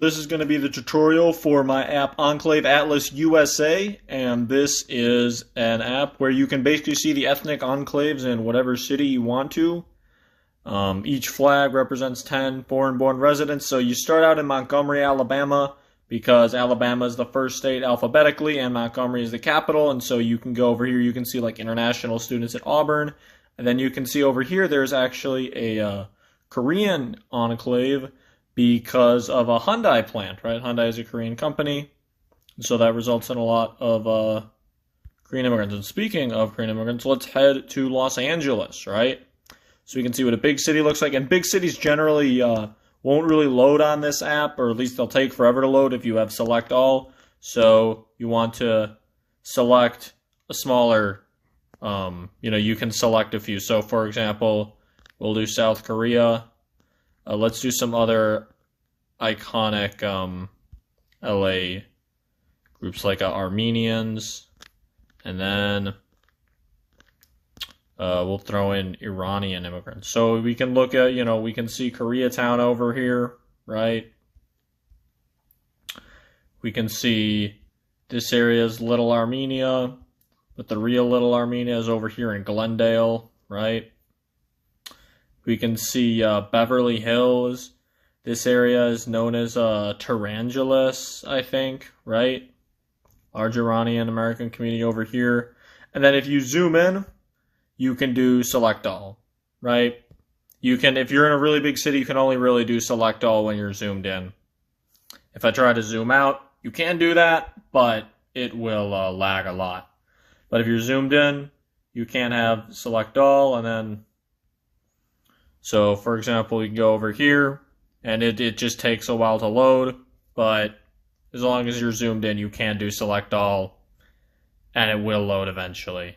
This is going to be the tutorial for my app Enclave Atlas USA, and this is an app where you can basically see the ethnic enclaves in whatever city you want to. Each flag represents 10 foreign-born residents, so you start out in Montgomery, Alabama, because Alabama is the first state alphabetically, and Montgomery is the capital, and so you can go over here, you can see like international students at Auburn, and then you can see over here there's actually a Korean enclave, because of a Hyundai plant, right? Hyundai is a Korean company, so that results in a lot of Korean immigrants. And speaking of Korean immigrants, let's head to Los Angeles, right? So we can see what a big city looks like. And big cities generally won't really load on this app, or at least they'll take forever to load if you have select all. So you want to select a smaller, you can select a few. So for example, we'll do South Korea. Let's do some other iconic LA groups like Armenians, and then we'll throw in Iranian immigrants. So we can look at, we can see Koreatown over here, right? We can see this area is Little Armenia, but the real Little Armenia is over here in Glendale, right? We can see Beverly Hills. This area is known as Tarangelis, I think, right? Large Iranian American community over here. And then if you zoom in, you can do select all, right? You can, if you're in a really big city, you can only really do select all when you're zoomed in. If I try to zoom out, you can do that, but it will lag a lot. But if you're zoomed in, you can have select all, and then so, for example, you can go over here, and it just takes a while to load, but as long as you're zoomed in, you can do select all, and it will load eventually.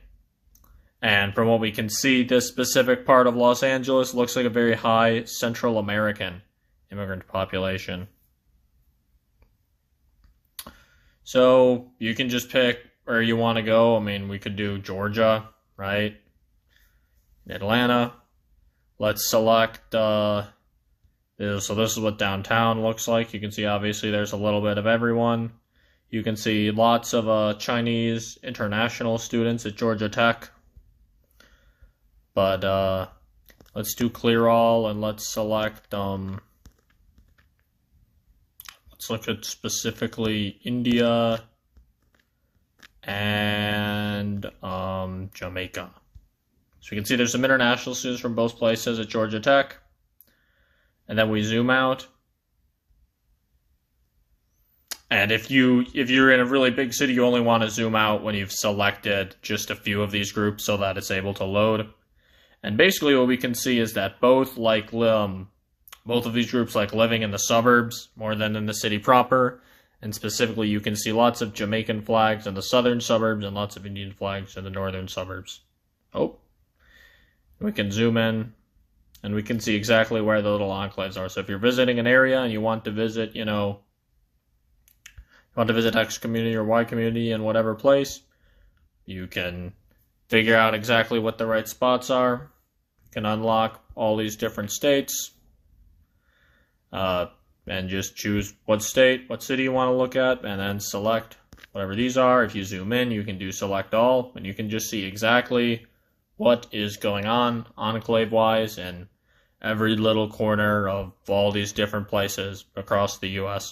And from what we can see, this specific part of Los Angeles looks like a very high Central American immigrant population. So, you can just pick where you want to go. I mean, we could do Georgia, right? Atlanta. Let's select, so this is what downtown looks like. You can see, obviously, there's a little bit of everyone. You can see lots of Chinese international students at Georgia Tech. But let's do clear all, and let's select, let's look at specifically India and Jamaica. So you can see there's some international students from both places at Georgia Tech. And then we zoom out. And if you're in a really big city, you only want to zoom out when you've selected just a few of these groups so that it's able to load. And basically what we can see is that both of these groups like living in the suburbs more than in the city proper. And specifically, you can see lots of Jamaican flags in the southern suburbs and lots of Indian flags in the northern suburbs. Oh. We can zoom in, and we can see exactly where the little enclaves are. So if you're visiting an area and you want to visit, X community or Y community in whatever place, you can figure out exactly what the right spots are. You can unlock all these different states, and just choose what state, what city you want to look at, and then select whatever these are. If you zoom in, you can do select all, and you can just see exactly what is going on enclave-wise in every little corner of all these different places across the U.S.